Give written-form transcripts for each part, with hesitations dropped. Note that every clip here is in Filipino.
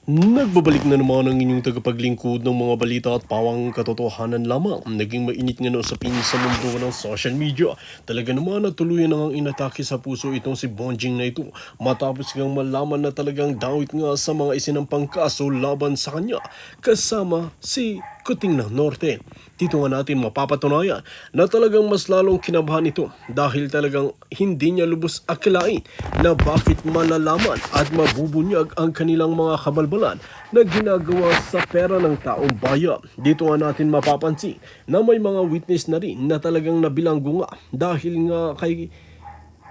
Nagbabalik na naman ang inyong tagapaglingkod ng mga balita at pawang katotohanan lamang. Naging mainit nga na usapin sa mundo ng social media. Talaga naman na tuluyan na ngang inatake sa puso itong si Bonjing na ito. Matapos ngang malaman na talagang dawit nga sa mga isinampang kaso laban sa kanya. Kasama si Kuting ng Norte. Dito nga natin mapapatunayan na talagang mas lalong kinabahan ito dahil talagang hindi niya lubos akalain na bakit malalaman at mabubunyag ang kanilang mga kabalbalan na ginagawa sa pera ng taong bayan. Dito nga natin mapapansin na may mga witness na rin na talagang nabilanggo nga dahil nga kay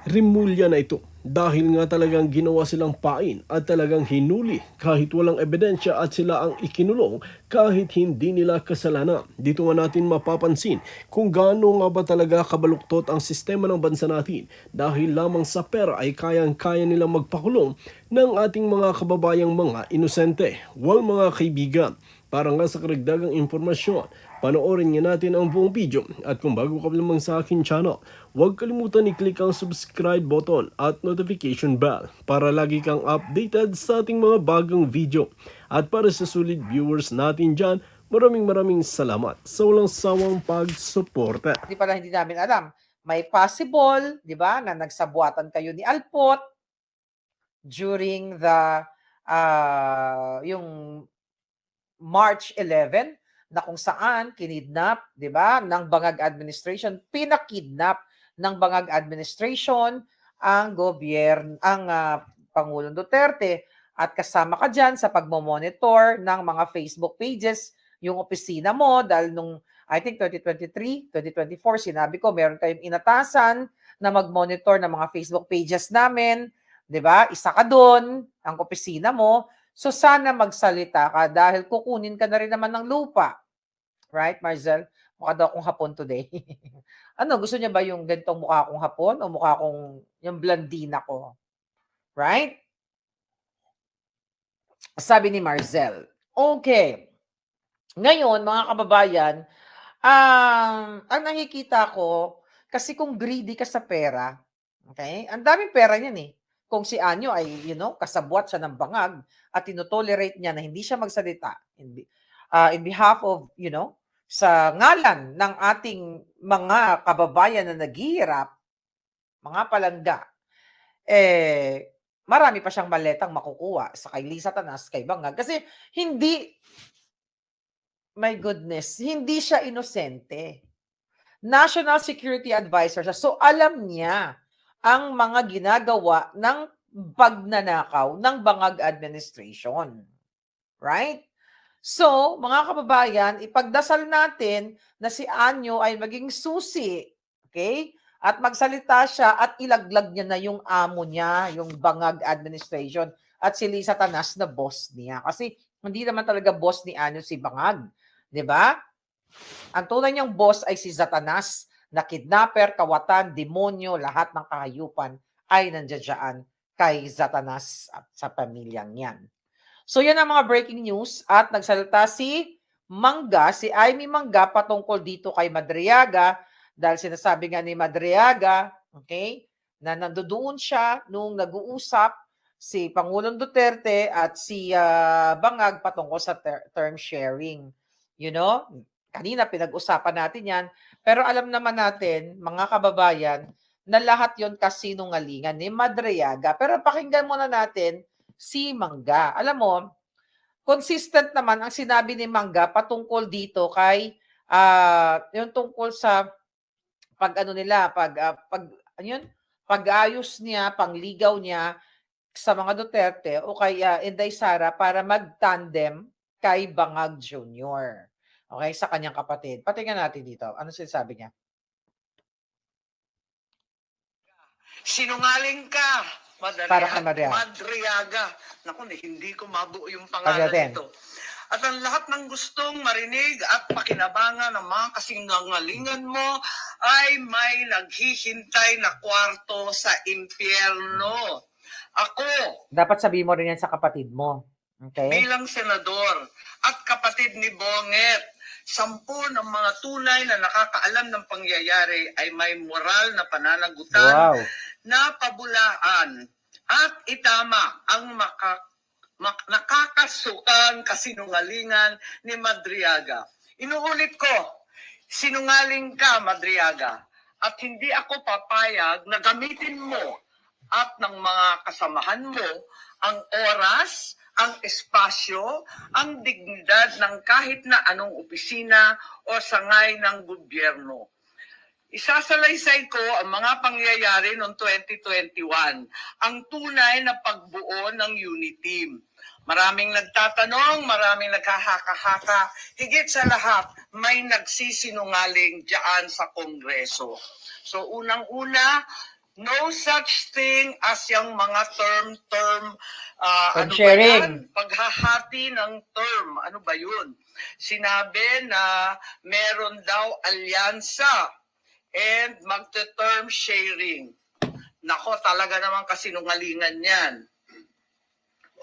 Rimulya na ito dahil nga talagang ginawa silang pain at talagang hinuli kahit walang ebidensya at sila ang ikinulong kahit hindi nila kasalanan. Dito nga natin mapapansin kung gaano nga ba talaga kabaluktot ang sistema ng bansa natin dahil lamang sa pera ay kayang-kaya nilang magpakulong ng ating mga kababayang mga inosente. Well mga kaibigan, para nga sa karagdagang impormasyon, panoorin nga natin ang buong video at kung bago ka lamang sa akin channel, huwag kalimutan i-click ang subscribe button at notification bell para lagi kang updated sa ating mga bagong video. At para sa sulit viewers natin dyan, maraming salamat sa walang sawang pagsuporta. Hindi namin alam. May possible, di ba, na nagsabuatan kayo ni Alpot during the yung March 11 na kung saan kinidnap, 'di ba, ng Bangag administration, pinakidnap ng Bangag administration ang Pangulong Duterte at kasama ka diyan sa pagmo-monitor ng mga Facebook pages yung opisina mo dahil nung I think 2023, 2024 sinabi ko meron kayong inatasan na mag-monitor ng mga Facebook pages namin, 'di ba? Isa ka doon, ang opisina mo. So sana magsalita ka dahil kukunin ka na rin naman ng lupa. Right, Marzel? Mukha daw akong hapon today. Ano, gusto niya ba yung ganitong mukha akong hapon o mukha akong yung blandina ko? Right? Sabi ni Marzel. Okay. Ngayon, mga kababayan, ang nakikita ko, kasi kung greedy ka sa pera, okay, ang daming pera niyan eh. Kung si Anyo ay, kasabwat siya ng bangag at tinotolerate niya na hindi siya magsalita in behalf of, sa ngalan ng ating mga kababayan na naghihirap, mga palangga, marami pa siyang maletang makukuha sa kay Lisa Tanas, kay Bangag. Kasi my goodness, hindi siya inosente. National Security Advisor siya. So alam niya ang mga ginagawa ng pagnanakaw ng Bangag administration. Right? So, mga kababayan, ipagdasal natin na si Anyo ay maging susi. Okay? At magsalita siya at ilaglag niya na yung amo niya, yung Bangag administration. At si Lisa Tanas na boss niya. Kasi hindi naman talaga boss ni Anyo si Bangag. 'Di ba? Ang tunay niyang boss ay si Satanas, na kidnapper, kawatan, demonyo, lahat ng kahayupan ay nandiyan kay Satanas at sa pamilyang yan. So yan ang mga breaking news at nagsalita si Mangga, si Amy Mangga patungkol dito kay Madriaga dahil sinasabi nga ni Madriaga, okay, na nandoon siya nung nag-uusap si Pangulong Duterte at si Bangag patungkol sa term sharing. Kanina pinag-usapan natin yan. Pero alam naman natin, mga kababayan, na lahat yon kasinungalingan ni Madriaga. Pero pakinggan muna natin si Mangga. Alam mo, consistent naman ang sinabi ni Mangga patungkol dito kay yung tungkol sa pag-ayos niya, pangligaw niya sa mga Duterte o kay Inday Sara para mag-tandem kay Bangag Jr. Okay, sa kanyang kapatid. Patingnan natin dito. Ano sinasabi niya? Sinungaling ka, Para kay Maria. Madriaga. Naku, hindi ko mabuo yung pangalan nito. At ang lahat ng gustong marinig at pakinabangan ng mga kasinungalingan mo ay may naghihintay na kwarto sa impyerno. Ako, dapat sabihin mo rin yan sa kapatid mo. Okay? Bilang senador at kapatid ni Bonget, 10 ng mga tunay na nakakaalam ng pangyayari ay may moral na pananagutan na pabulaan at itama ang nakaka kaasukan, kasinungalingan ni Madriaga. Inuulit ko, sinungaling ka, Madriaga. At hindi ako papayag na gamitin mo at ng mga kasamahan mo ang oras, ang espasyo, ang dignidad ng kahit na anong opisina o sangay ng gobyerno. Isasalaysay ko ang mga pangyayari noong 2021, ang tunay na pagbuo ng UNITEAM. Maraming nagtatanong, maraming naghahaka-haka. Higit sa lahat, may nagsisinungaling diyan sa Kongreso. So unang-una, no such thing as yung mga term, ano ba yan? Paghahati ng term, ano ba yun? Sinabi na meron daw alyansa and magte-term sharing. Nako, talaga naman kasinungalingan yan.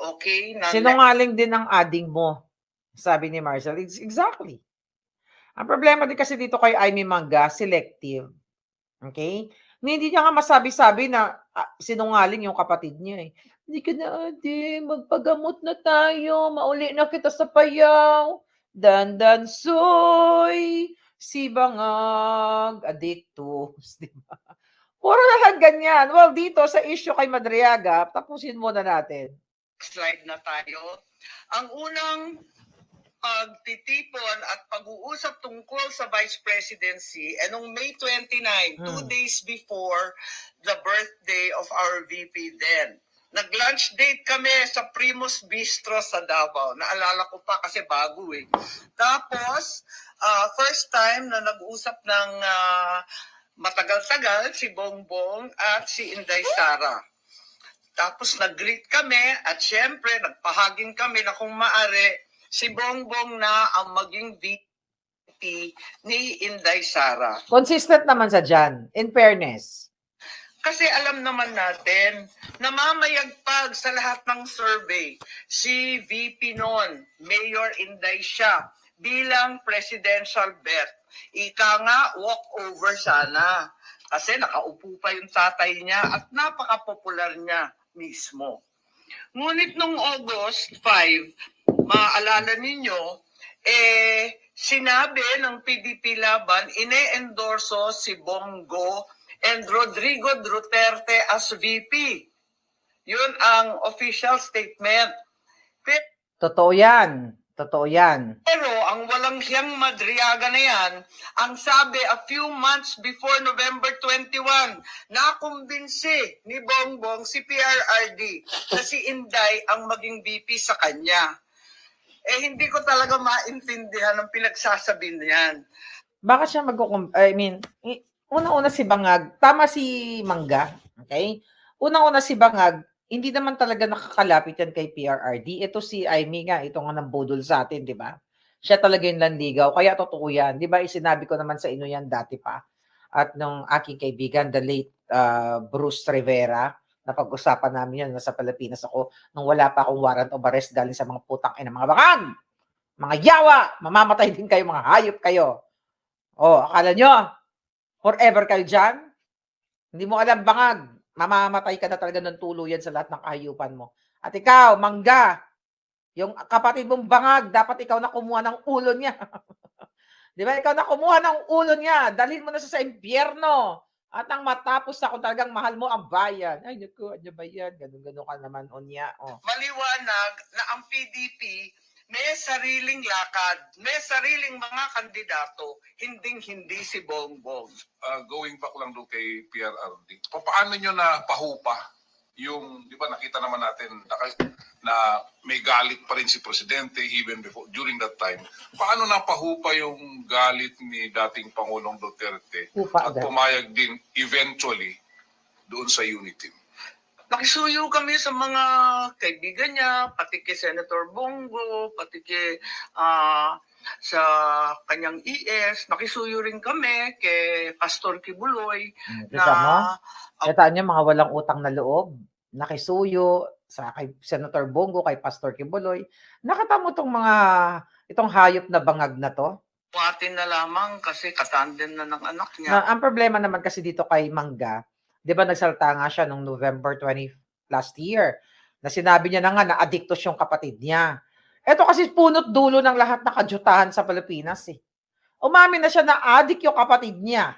Okay? Sinungaling din ang ading mo, sabi ni Marcel. Exactly. Ang problema din kasi dito kay Amy Mangga, selective. Okay? Hindi niya nga masabi-sabi na sinungaling yung kapatid niya eh. Hindi ka na, ate, magpagamot na tayo, mauli na kita sa payaw. Dandan soy, si bangag, addictus, di ba? Puro na lang ganyan. Well, dito sa issue kay Madriaga, tapusin muna natin. Slide na tayo. Ang unang pagtitipon at pag-uusap tungkol sa vice presidency noong May 29, 2 days before the birthday of our VP then. Nag-lunch date kami sa Primus Bistro sa Davao. Naalala ko pa kasi bago eh. Tapos, first time na nag-usap ng matagal-tagal si Bongbong at si Inday Sara. Tapos nag-greet kami at syempre nagpahaging kami na kung maaari si Bongbong na ang maging VP ni Inday Sara. Consistent naman sa dyan, in fairness. Kasi alam naman natin, namamayagpag sa lahat ng survey, si VP noon, Mayor Inday siya, bilang presidential bet. Ika nga, walkover sana. Kasi nakaupo pa yung tatay niya at napaka-popular niya mismo. Ngunit nung August 5, maaalala ninyo, sinabi ng PDP Laban, ine-endorso si Bongo and Rodrigo Duterte as VP. Yun ang official statement. Totoo yan. Totoo yan. Pero ang walang siyang Madriaga na yan, ang sabi a few months before November 21, nakumbinsi ni Bongbong si PRRD na si Inday ang maging VP sa kanya. Hindi ko talaga maintindihan ang pinagsasabi niyan. Baka siya unang-una si Bangag, tama si Mangga, okay? Unang-una si Bangag, hindi naman talaga nakakalapit yan kay PRRD. Ito si Amy nga, ito nga nang budol sa atin, di ba? Siya talaga yung lanligaw. Kaya totoo yan. Di ba, isinabi ko naman sa inyo yan dati pa. At nung aking kaibigan, the late Bruce Rivera, na pag-usapan namin yan, nasa Pilipinas ako, nung wala pa akong warrant of arrest galing sa mga putang ina, mga bangag! Mga yawa! Mamamatay din kayo, mga hayop kayo. Akala nyo, forever kayo dyan? Hindi mo alam, bangag. Mamamatay ka na talaga ng tuluyan sa lahat ng kahayupan mo. At ikaw, Mangga, yung kapatid mong bangag, dapat ikaw na kumuha ng ulo niya. Di ba? Ikaw na kumuha ng ulo niya. Dalhin mo na sa impyerno. At nang matapos na kung talagang mahal mo ang bayan. Ay, naku, ano ba yan? Ganun-ganun ka naman, Onya. Maliwanag na ang PDP may sariling lakad, may sariling mga kandidato, hinding-hindi si Bongbong. Going back lang doon kay PRRD, paano nyo na pahupa yung, di ba nakita naman natin na may galit pa rin si Presidente even before, during that time. Paano na pahupa yung galit ni dating Pangulong Duterte at pumayag din eventually doon sa UNITEAM? Nakisuyo kami sa mga kaibigan niya, pati kay Senator Bongo, pati kay sa kanyang ES. Nakisuyo rin kami kay Pastor Kibuloy. Kita niyo, mga walang utang na loob. Nakisuyo sa kay Senator Bongo, kay Pastor Kibuloy. Nakatamo itong hayop na bangag na to. Atin na lamang kasi katandem na ng anak niya. Ang problema naman kasi dito kay Mangga, di ba nagsalta nga siya noong November 20 last year, na sinabi niya na nga na addictus yung kapatid niya. Ito kasi punot dulo ng lahat na kadyutahan sa Pilipinas eh. Umamin na siya na adik yung kapatid niya.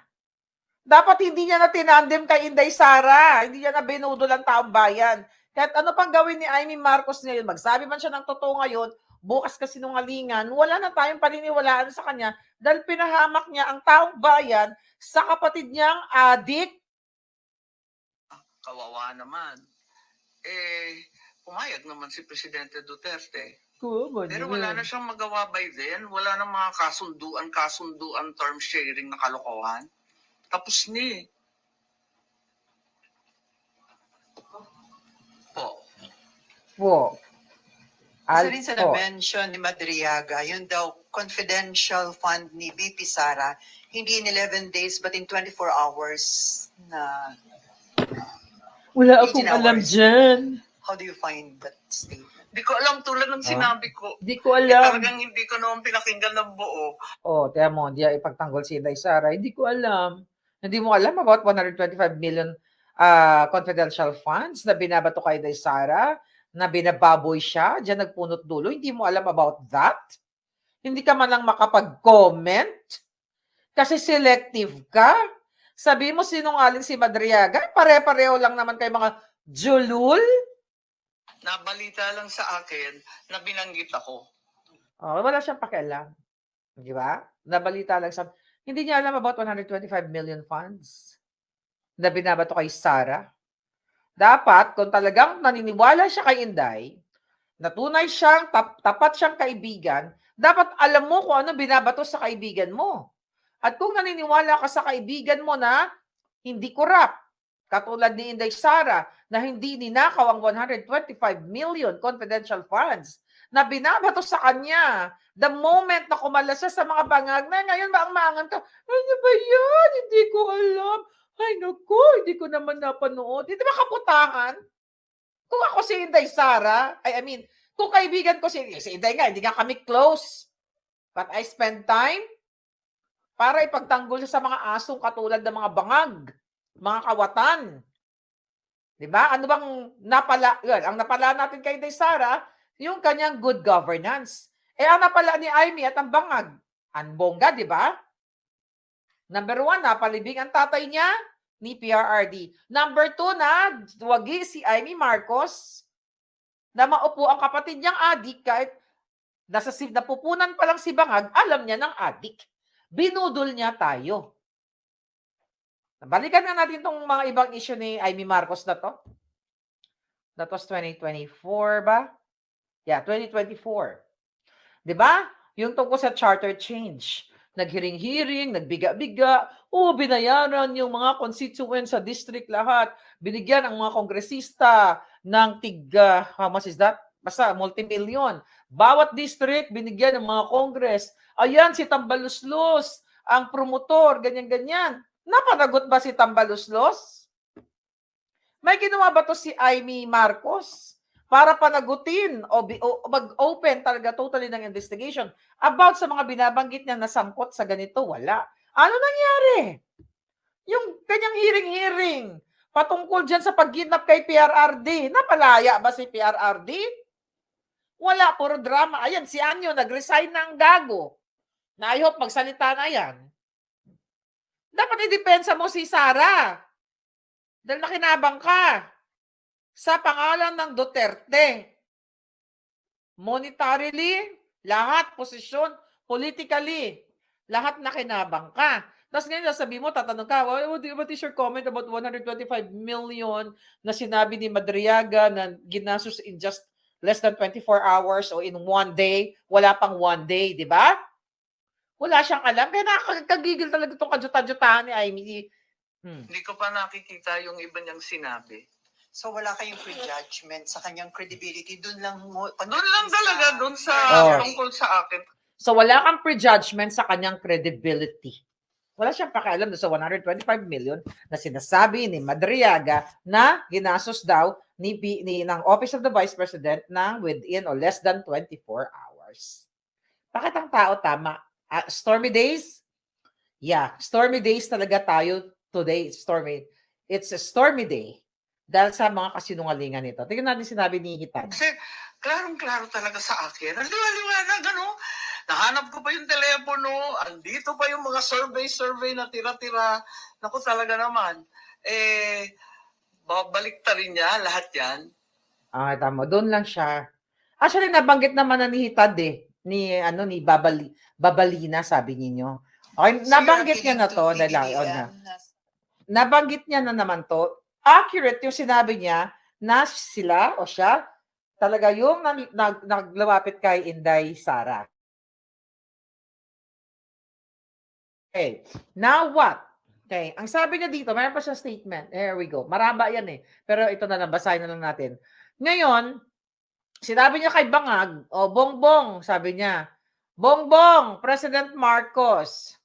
Dapat hindi niya na tinandem kay Inday Sara. Hindi niya na binudol ang taong bayan. Kahit ano pang gawin ni Amy Marcos ngayon, magsabi man siya ng totoo ngayon, bukas kasi sinungalingan, wala na tayong paniniwalaan sa kanya dahil pinahamak niya ang taong bayan sa kapatid niyang adik. Kawawa naman. Pumayag naman si Presidente Duterte. Pero wala na siyang magawa by then. Wala na mga kasunduan, term sharing na kalokohan. Tapos ni. Po. Isa rin sa na-mention ni Madriaga, yun daw confidential fund ni BP Sara, hindi in 11 days but in 24 hours na... Wala 18 akong alam hours. dyan. How do you find that statement? Hindi ko alam, tulad ng sinabi ko. Hindi ko alam. Talagang hindi ko naman pinakinggan ng buo. Tiyan mo, hindi ipagtanggol si Inday Sara. Hindi ko alam. Hindi mo alam about 125 million confidential funds na binabato kay Inday Sara, na binababoy siya, diyan nagpunot dulo. Hindi mo alam about that? Hindi ka man lang makapag-comment? Kasi selective ka? Sabi mo sinungaling si Madriaga? Pare-pareho lang naman kay mga julul? Nabalita lang sa akin na binanggit ako. Wala siyang pakialam. Di ba? Nabalita lang sa... Hindi niya alam about 125 million funds na binabato kay Sara. Dapat, kung talagang naniniwala siya kay Inday, na tunay siyang, tapat siyang kaibigan, dapat alam mo kung ano binabato sa kaibigan mo. At kung naniniwala ka sa kaibigan mo na hindi corrupt, katulad ni Inday Sara, na hindi ninakaw ang 125 million confidential funds na binabato sa kanya, the moment na kumalas siya sa mga bangag na ngayon maang-maangan ka, ano ba yan? Hindi ko alam. Ay, naku, hindi ko naman napanood. Hindi ba kaputahan? Kung ako si Inday Sara, kung kaibigan ko si Inday nga, hindi nga kami close. But I spend time para ipagtanggol siya sa mga asong katulad ng mga bangag, mga kawatan. Diba? Ano bang napala? Ang napala natin kay Inday Sara, yung kanyang good governance. Ang napala ni Amy at ang bangag, ang bongga, di ba? Number 1, napalibing ang tatay niya ni PRRD. Number 2, wagi si Amy Marcos na maupo ang kapatid niyang adik kahit napupunan pa lang si Bangag, alam niya ng adik. Binudol niya tayo. Balikan nga natin itong mga ibang issue ni Amy Marcos na to. That was 2024 ba? Yeah, 2024. Diba? Yung tungkol sa charter change. Naghiring-hiring, nagbiga-biga, binayaran yung mga constituents sa district lahat. Binigyan ang mga kongresista ng how much is that? Basta multi-million. Bawat district, binigyan ng mga kongres. Ayan, si Tambaluslos, ang promotor, ganyan-ganyan. Napanagot ba si Tambaluslos? May ginawa ba to si Amy Marcos para panagutin o mag-open talaga totally ng investigation about sa mga binabanggit niya na sangkot sa ganito? Wala. Ano nangyari? Yung kanyang hearing patungkol dyan sa pagginap kay PRRD. Napalaya ba si PRRD? Wala, puro drama. Ayan, si Anyo nag-resign ng gago. Na I hope magsalita na yan. Dapat idepensa mo si Sara. Dahil nakinabang ka sa pangalan ng Duterte. Monetarily, lahat, posisyon, politically, lahat nakinabang ka. Tapos ngayon, sabi mo, tatanong ka, what is your comment about 125 million na sinabi ni Madriaga na ginastos in just less than 24 hours o in one day? Wala pang one day, di ba? Wala siyang alam. Kaya nakakagigil talaga itong kajuta-jutahan ni Amy. Hindi ko pa nakikita yung iba niyang sinabi. So wala kayong prejudgment sa kanyang credibility. Doon lang talaga, doon sa tungkol sa akin. So wala kang prejudgment sa kanyang credibility. Wala siyang pakialam sa 125 million na sinasabi ni Madriaga na ginastos daw ng Office of the Vice President ng within or less than 24 hours. Bakit ang tao tama? Stormy days? Yeah, stormy days talaga tayo today. Stormy. It's a stormy day dahil sa mga kasinungalingan nito. Tingnan natin sinabi ni Hitan. Kasi klarong-klaro talaga sa akin. Ang liwanag, ano? Nahanap ko pa yung telepono, andito pa yung mga survey na tira-tira. Naku, talaga naman. Babalik ta rin niya lahat yan. Tama. Doon lang siya. Actually, nabanggit naman na ni Hitad ni Babalina, sabi ninyo. Okay, nabanggit niya na to. Nabanggit niya na naman to. Accurate yung sinabi niya na sila o siya talaga yung naglawapit kay Inday Sara. Okay. Now what? Okay. Ang sabi niya dito, mayroon pa siya statement. Here we go. Maraba yan eh. Pero ito na lang, basahin na lang natin. Ngayon, sinabi niya kay Bangag, Bongbong, sabi niya, Bongbong, President Marcos,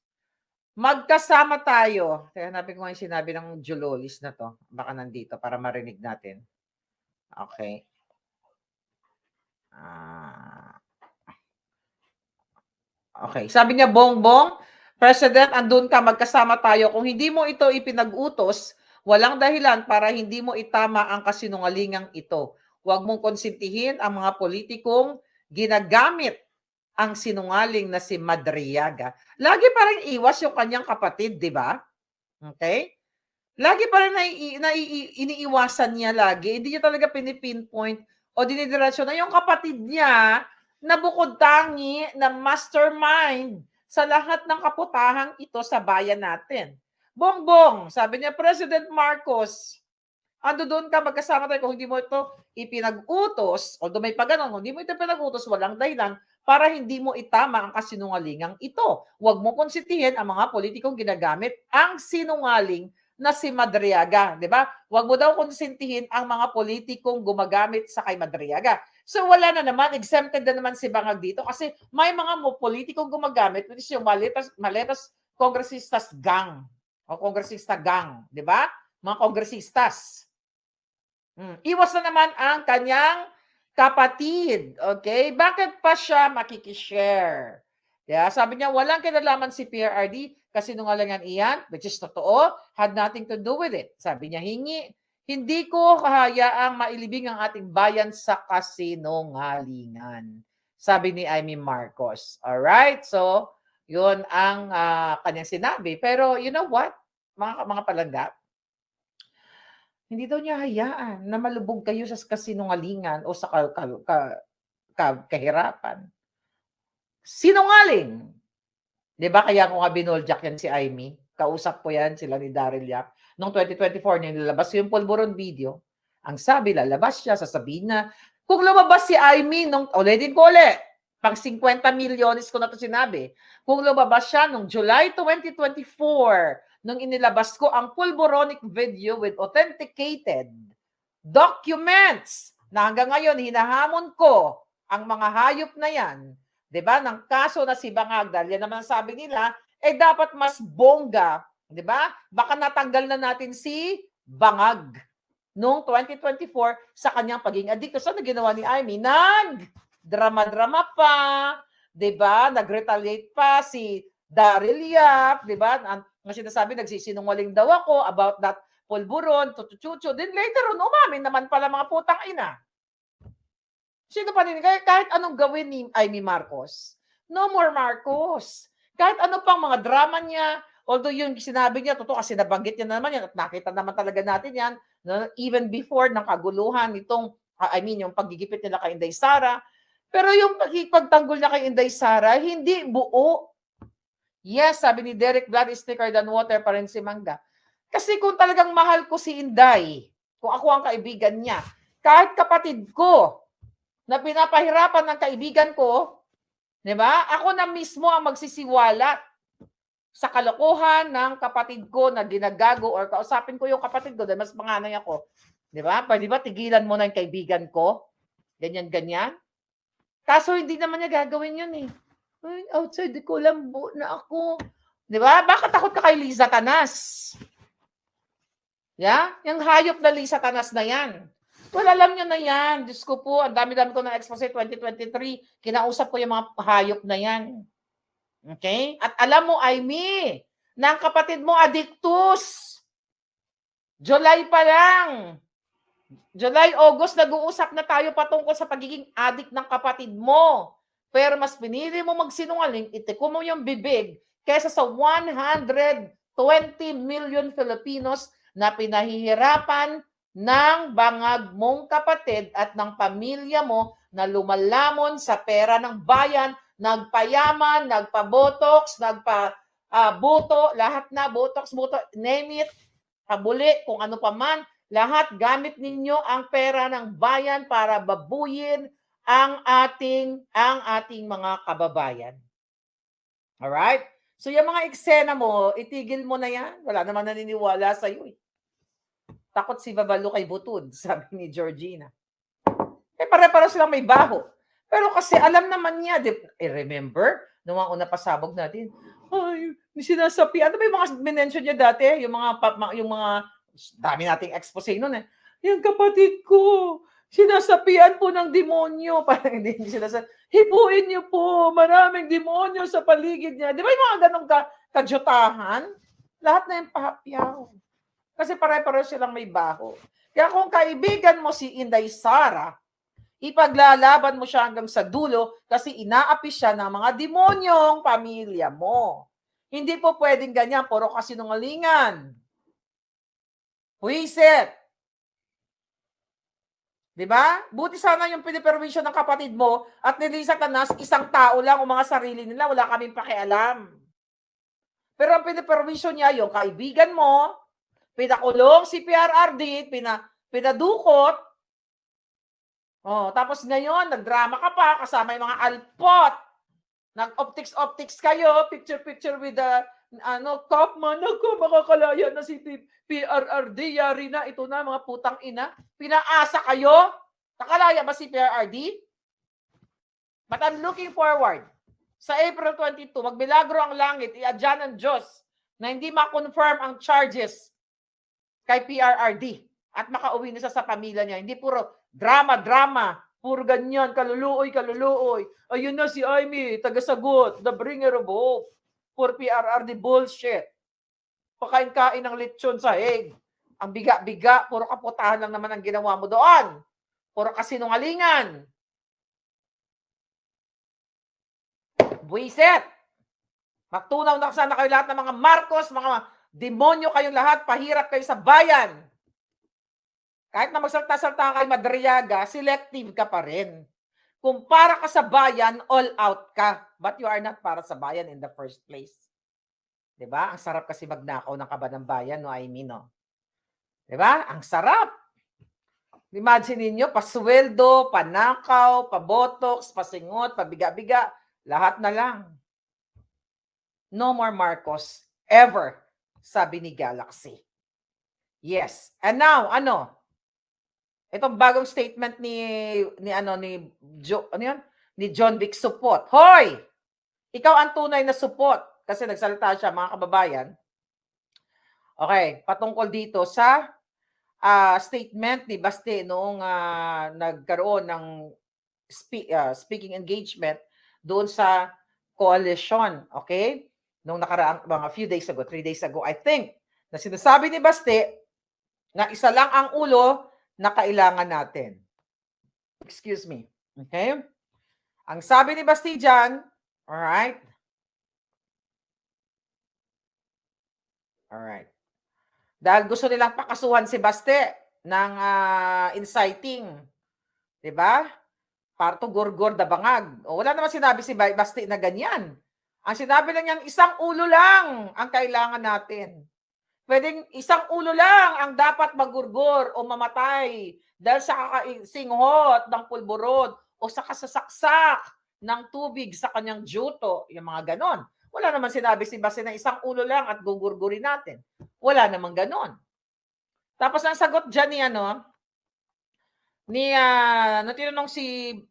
magkasama tayo. Kaya hanapin ko yung sinabi ng Julolis na to. Baka nandito para marinig natin. Okay. Okay. Sabi niya, Bongbong, President, andun ka, magkasama tayo. Kung hindi mo ito ipinag-utos, walang dahilan para hindi mo itama ang kasinungalingang ito. Huwag mong konsintihin ang mga politikong ginagamit ang sinungaling na si Madriaga. Lagi pa rin iwas yung kanyang kapatid, di ba? Okay? Lagi pa rin iniiwasan niya lagi. Hindi niya talaga pinipinpoint o dinidirasyon na yung kapatid niya na bukod tangi na mastermind sa lahat ng kaputahang ito sa bayan natin. Bongbong, sabi niya, President Marcos, ando doon ka, magkasama tayo. Kung hindi mo ito ipinag-utos, although may pagano'n, kung hindi mo ito pinag-utos, walang dahilan para hindi mo itama ang kasinungalingang ito. Huwag mo konsitihin ang mga politikong ginagamit ang sinungaling na si Madriaga, di ba? Huwag mo daw konsintihin ang mga politikong gumagamit sa kay Madriaga. So wala na naman, exempted na naman si Bangag dito kasi may mga politikong gumagamit, which is yung maletas kongresistas gang o kongresista gang, di ba? Mga kongresistas. Iwas na naman ang kanyang kapatid. Okay? Bakit pa siya makikishare? Yeah, sabi niya, walang kinalaman si PRRD kasi nungalingan iyan, which is totoo, had nothing to do with it. Sabi niya, hindi ko kahayaang mailibing ang ating bayan sa kasinungalingan. Sabi ni Amy Marcos. Alright? So, yun ang kanyang sinabi. Pero you know what? Mga palangga, hindi daw niya hayaan na malubog kayo sa kasinungalingan o sa kahirapan. Sinungaling. Di ba kaya kung binuljak yan si Amy, kausap ko yan sila ni Daryl Yap, noong 2024 niya nilabas yung Pulburon video, ang sabi, lalabas siya, sasabihin na, kung lumabas si Amy, ulitin ko ulit, pang 50 milyones ko na ito sinabi, kung lumabas siya noong July 2024, nung inilabas ko ang Pulboronic video with authenticated documents na hanggang ngayon hinahamon ko ang mga hayop na yan, 'di ba? Ng kaso na si Bangag, dahil yan naman sabi nila, dapat mas bongga, 'di ba? Baka natanggal na natin si Bangag noong 2024 sa kanyang pagiging adikto. So, na ginawa ni Amy? Drama-drama pa, 'di ba? Nag-retaliate pa si Daryl Yap, 'di ba? Ang sinasabi, nagsisinungaling daw ako about that pulburon, tutuchucho. Then later on, umamin naman pala mga putang ina. Sino pa rin? Kahit anong gawin ni Amy Marcos, no more Marcos. Kahit ano pang mga drama niya, although yung sinabi niya, totoo kasi nabanggit niya naman yan at nakita naman talaga natin yan, no? Even before ng kaguluhan nitong, yung paggigipit nila kay Inday Sara. Pero yung pagtanggol niya kay Inday Sara, hindi buo. Yes, sabi ni Derek, blood is thicker than water pa rin si Mangga. Kasi kung talagang mahal ko si Inday, kung ako ang kaibigan niya, kahit kapatid ko, na pinapahirapan ng kaibigan ko, di ba? Ako na mismo ang magsisiwalat sa kalokohan ng kapatid ko na ginagago or kausapin ko yung kapatid ko dahil mas panganay ako. Di ba? Pwede ba tigilan mo na yung kaibigan ko? Ganyan-ganyan. Kaso hindi naman niya gagawin yun eh. Ay, outside ko lang na ako. Di ba? Bakit takot ka kay Liza Tanas? Yeah? Yung hayop na Liza Tanas na yan. Well, alam nyo na yan. Diyos ko po, ang dami-dami ko ng expose 2023. Kinausap ko yung mga hayop na yan. Okay? At alam mo, Amy, na ang kapatid mo, adiktus. July pa lang. July, August, nag-uusap na tayo patungkol sa pagiging adik ng kapatid mo. Pero mas pinili mo magsinungaling, itiko mo yung bibig kaysa sa 120 million Filipinos na pinahihirapan ng bangag mong kapatid at ng pamilya mo na lumalamon sa pera ng bayan, nagpayaman, nagpa-botox, buto, lahat na, botox, buto, name it, pabuli, kung ano pa man, lahat gamit ninyo ang pera ng bayan para babuyin ang ating mga kababayan. Alright? So yung mga eksena mo, itigil mo na yan. Wala naman naniniwala sa iyo. Takot si Babalo kay Butod, sabi ni Georgina. Pare-pare silang may baho. Pero kasi alam naman niya, remember, nung mga una pasabog natin, ay, sinasapi. Ano ba yung mga minention niya dati? Yung mga dami nating expose nun eh. Yung kapatid ko, sinasapian po ng demonyo. Parang hindi sinasabi, hipuin niyo po, maraming demonyo sa paligid niya. Di ba yung mga ganong kadyutahan? Lahat na yung pahapyaw. Kasi pare-pare silang may baho. Kaya kung kaibigan mo si Inday Sara, ipaglalaban mo siya hanggang sa dulo kasi inaapi siya ng mga demonyong pamilya mo. Hindi po pwedeng ganyan, puro kasinungalingan. Puwisit. Diba? Buti sana yung piniperwisyon ng kapatid mo at nilisa ka na isang tao lang o mga sarili nila, wala kaming pakialam. Pero ang piniperwisyon niya, yung kaibigan mo, pinakulong si PRRD, pinadukot, tapos ngayon, nagdrama ka pa, kasama yung mga alpot, nag-optics kayo, picture with the Kaufman, ako, makakalaya na si PRRD, yari na, ito na, mga putang ina. Pinaasa kayo? Nakalaya ba si PRRD? But I'm looking forward. Sa April 22, magmilagro ang langit, iadyan ng Diyos na hindi ma-confirm ang charges kay PRRD at makauwi na sa pamilya niya. Hindi puro drama, puro ganyan, kaluluoy. Ayun na si Amy, tagasagot, the bringer of hope. For PRRD bullshit. Pakain-kain ng lechon sa hig. Ang biga-biga, puro kaputahan lang naman ang ginawa mo doon. Puro kasinungalingan. Buisit. Magtunaw na sana kayo lahat ng mga Marcos, mga demonyo kayong lahat, pahirap kayo sa bayan. Kahit na magsalta-salta kay Madriaga, selective ka pa rin. Kung para ka sa bayan, all out ka. But you are not para sa bayan in the first place. Diba? Ang sarap kasi magnakaw ng kaba ng bayan, no? I mean, no? Diba? Ang sarap. Imagine ninyo, pasweldo, panakaw, pabotox, pasingot, pabiga-biga, lahat na lang. No more Marcos ever, sabi ni Galaxy. Yes. And now, itong bagong statement ni John Vic Supot. Hoy! Ikaw ang tunay na supot. Kasi nagsalita siya, mga kababayan. Okay, patungkol dito sa statement ni Baste noong nagkaroon ng speaking engagement doon sa coalition. Okay? Noong nakaraang mga few days ago, 3 days ago, I think, na sinasabi ni Baste na isa lang ang ulo na kailangan natin. Excuse me. Okay? Ang sabi ni Basti dyan, alright? Alright. Dahil gusto nilang pakasuhan si Baste ng inciting. Diba? Parto gorgor da bangag. O, wala naman sinabi si Baste na ganyan. Ang sinabi lang niyan, isang ulo lang ang kailangan natin. Pwedeng isang ulo lang ang dapat magurgor o mamatay dahil sa kakasinghot ng pulburod o sa kasasaksak ng tubig sa kanyang juto, yung mga ganon. Wala naman sinabi si Baste na isang ulo lang at gugurgurin natin. Wala naman ganon. Tapos ang sagot dyan tinanong si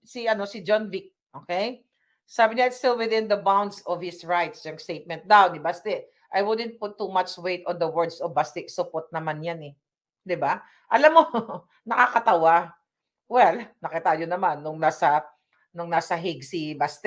John Vic, okay? Sabi niya, it's still within the bounds of his rights, yung statement daw ni Baste. I wouldn't put too much weight on the words of Baste. Support naman yan eh. 'Di ba? Alam mo, nakakatawa. Well, nakita nyo naman nung nasa Hague si Baste.